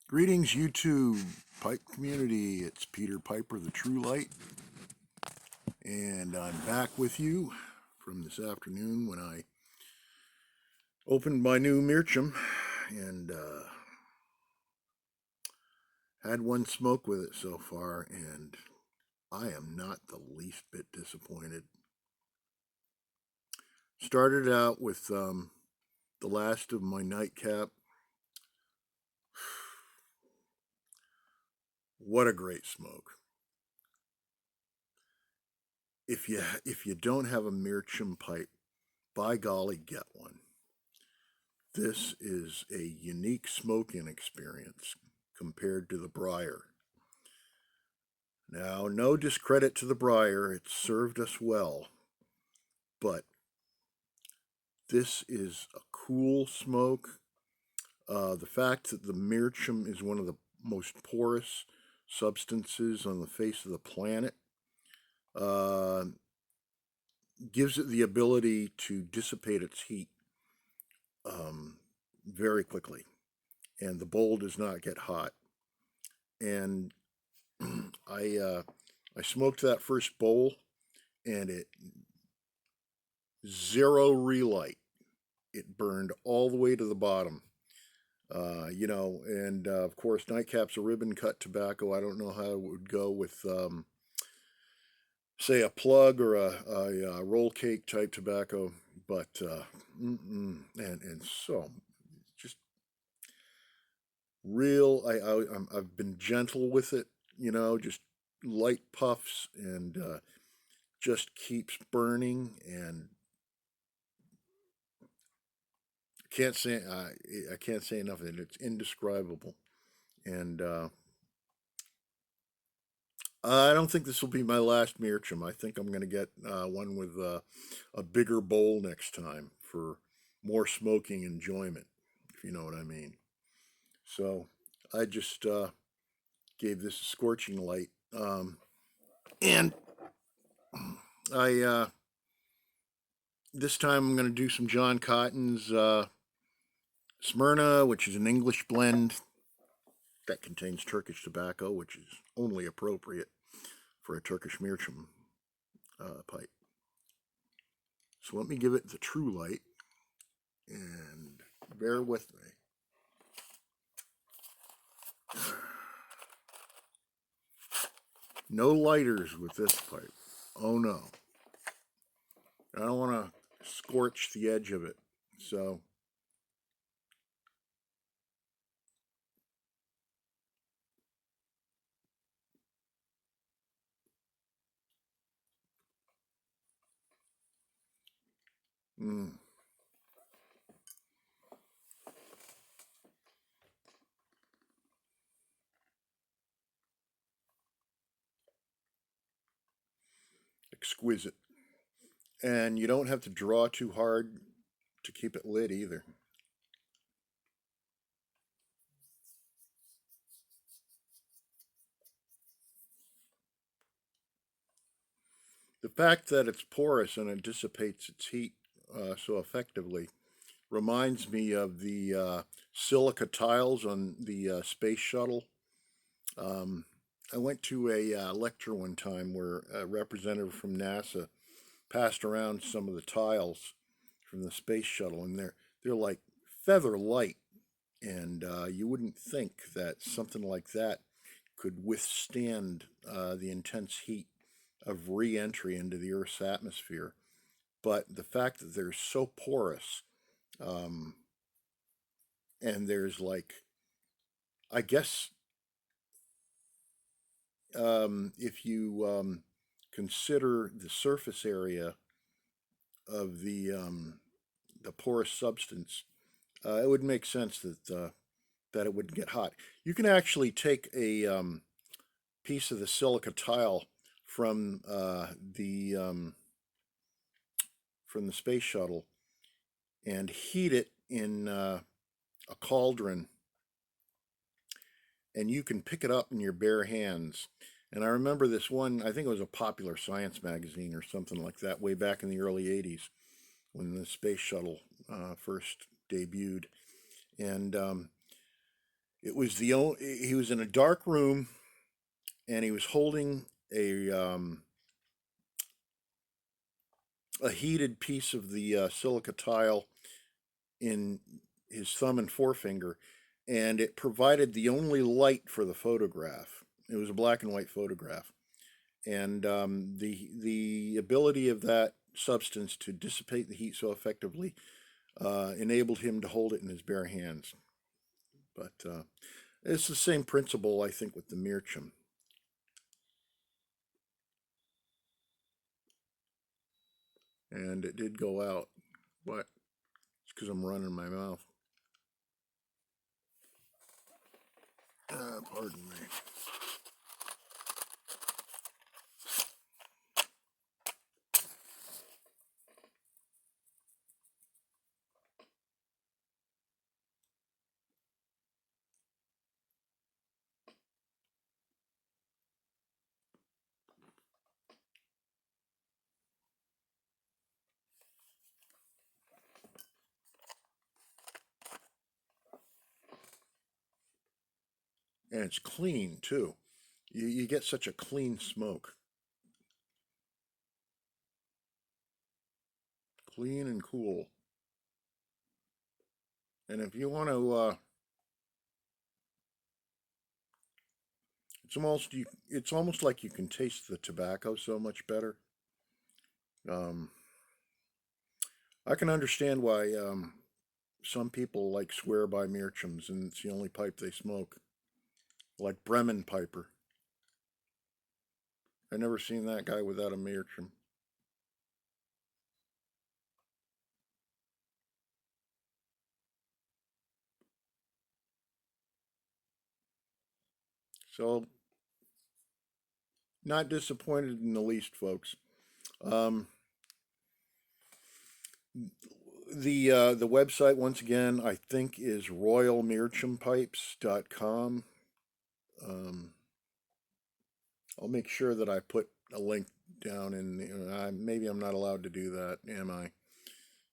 Greetings, YouTube Pipe community. It's Peter Piper, the True Light, and I'm back with you from this afternoon when I opened my new Meerchum and had one smoke with it so far, and I am not the least bit disappointed. Started out with the last of my nightcap. What a great smoke! If you don't have a Meerchum pipe, by golly, get one. This is a unique smoking experience compared to the briar. Now, no discredit to the briar, it served us well, but this is a cool smoke. The fact that the meerchum is one of the most porous substances on the face of the planet uh, gives it the ability to dissipate its heat very quickly, and the bowl does not get hot. And I smoked that first bowl, and it zero relight. It burned all the way to the bottom. And of course, nightcap's a ribbon cut tobacco. I don't know how it would go with, say, a plug or a roll cake type tobacco, but and so just real. I've been gentle with it, just light puffs, and just keeps burning, and I can't say enough of it. It's indescribable, and I don't think this will be my last Meerchum. I think I'm going to get one with a bigger bowl next time for more smoking enjoyment, if you know what I mean. So I just gave this a scorching light, and I this time I'm going to do some John Cotton's Smyrna, which is an English blend that contains Turkish tobacco, which is only appropriate for a Turkish Meerchum pipe. So let me give it the true light, and bear with me. No lighters with this pipe. Oh no. I don't want to scorch the edge of it. So mm, exquisite. And you don't have to draw too hard to keep it lit either. The fact that it's porous and it dissipates its heat so effectively reminds me of the silica tiles on the space shuttle. Um, I went to a lecture one time where a representative from NASA passed around some of the tiles from the space shuttle, and they're like feather light, and you wouldn't think that something like that could withstand the intense heat of re-entry into the Earth's atmosphere. But the fact that they're so porous, um, and there's like, I guess, if you consider the surface area of the porous substance, it would make sense that it wouldn't get hot. You can actually take a piece of the silica tile from the space shuttle and heat it in a cauldron, and you can pick it up in your bare hands. And I remember this one, I think it was a Popular Science magazine or something like that, way back in the early 80s when the space shuttle first debuted. And It was the only, he was in a dark room and he was holding a heated piece of the silica tile in his thumb and forefinger, and it provided the only light for the photograph. It was a black and white photograph, and the ability of that substance to dissipate the heat so effectively enabled him to hold it in his bare hands. But it's the same principle, I think, with the meerchum. And it did go out, but it's because I'm running my mouth. Pardon me. And it's clean too. You get such a clean smoke. Clean and cool. And if you want to, it's almost like you can taste the tobacco so much better. Um, I can understand why some people like swear by meerchums, and it's the only pipe they smoke, like Bremen Piper. I never seen that guy without a meerchum. So not disappointed in the least, folks. Um, the website once again I think is royalmeerchumpipes.com. Um, I'll make sure that I put a link down in. Maybe I'm not allowed to do that, am I?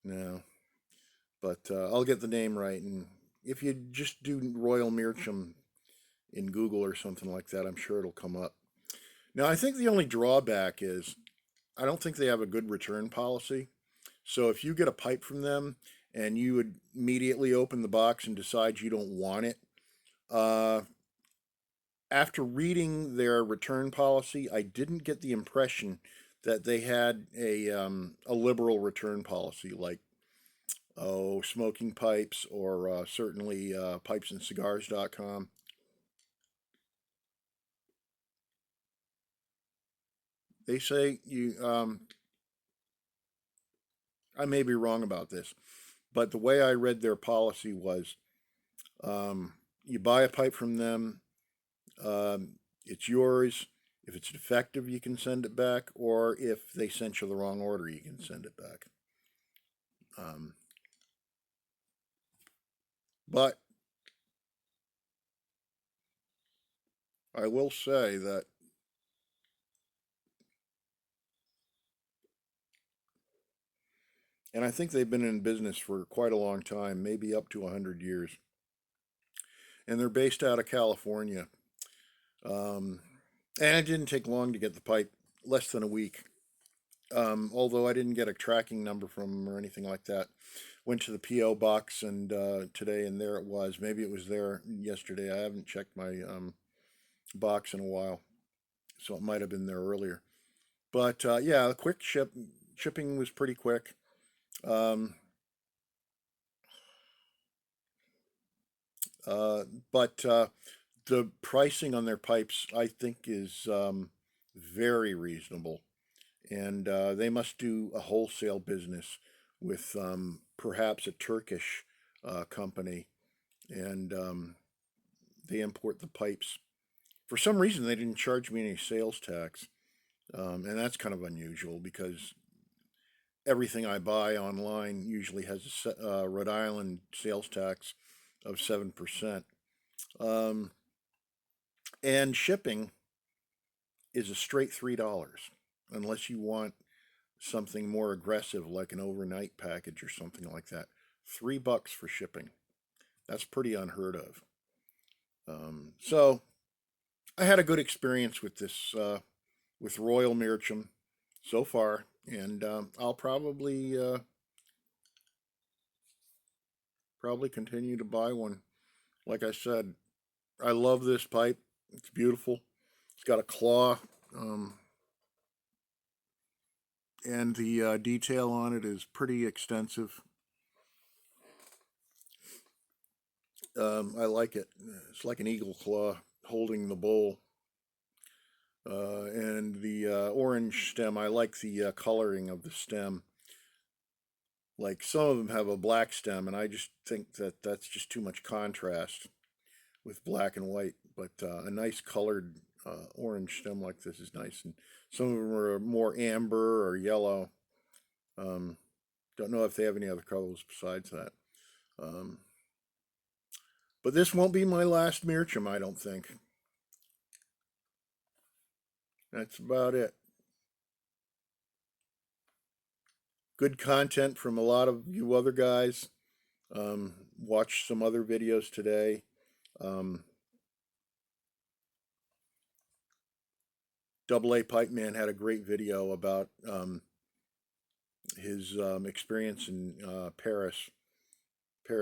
No, but I'll get the name right. And if you just do Royal Meerchum in Google or something like that, I'm sure it'll come up. Now, I think the only drawback is I don't think they have a good return policy. So if you get a pipe from them and you would immediately open the box and decide you don't want it, uh, after reading their return policy, I didn't get the impression that they had a liberal return policy like smoking pipes or certainly pipesandcigars.com. They say you I may be wrong about this, but the way I read their policy was um, you buy a pipe from them, it's yours. If it's defective, you can send it back, or if they sent you the wrong order, you can send it back. Um, but I will say that, and I think they've been in business for quite a long time, maybe up to 100 years, and they're based out of California. Um, and it didn't take long to get the pipe, less than a week. Although I didn't get a tracking number from them or anything like that. Went to the PO box and today, and there it was. Maybe it was there yesterday. I haven't checked my box in a while, so it might have been there earlier. But yeah, the shipping was pretty quick. Um, uh, but the pricing on their pipes, I think, is very reasonable, and they must do a wholesale business with perhaps a Turkish company, and they import the pipes. For some reason, they didn't charge me any sales tax, and that's kind of unusual because everything I buy online usually has a Rhode Island sales tax of 7%. Um, and shipping is a straight $3, unless you want something more aggressive like an overnight package or something like that. $3 for shipping. That's pretty unheard of. So I had a good experience with this with Royal Meerchum so far, and I'll probably continue to buy one. Like I said, I love this pipe. It's beautiful. It's got a claw, um, and the detail on it is pretty extensive. I like it. It's like an eagle claw holding the bowl. And the orange stem, I like the coloring of the stem. Like some of them have a black stem, and I just think that that's just too much contrast with black and white. But a nice colored orange stem like this is nice. And some of them are more amber or yellow. Um, don't know if they have any other colors besides that. Um, but this won't be my last Meerchum, I don't think. That's about it. Good content from a lot of you other guys. Watched some other videos today. Um, Double A Pipe Man had a great video about his experience in Paris,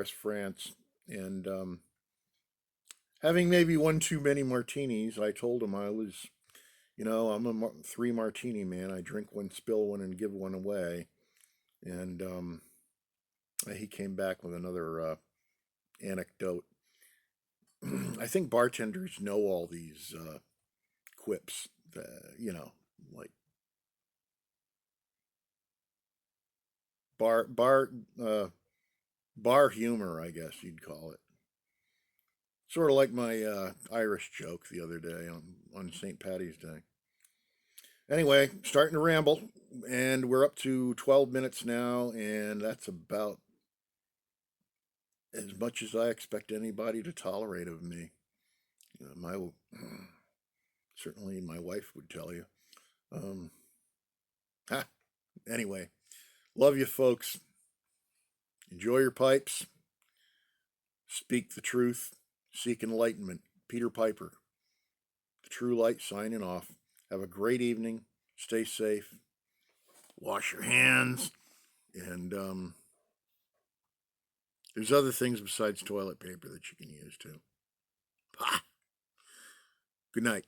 France, and having maybe one too many martinis. I told him I was, I'm a three martini man. I drink one, spill one, and give one away. And he came back with another anecdote. I think bartenders know all these quips, like bar bar uh, bar humor, I guess you'd call it. Sort of like my Irish joke the other day on St. Patty's Day. Anyway, starting to ramble, and we're up to 12 minutes now, and that's about as much as I expect anybody to tolerate of me. My certainly my wife would tell you. Um, ha, anyway, love you folks. Enjoy your pipes. Speak the truth. Seek enlightenment. Peter Piper, the True Light, signing off. Have a great evening. Stay safe. Wash your hands. And there's other things besides toilet paper that you can use too. Ha! Good night.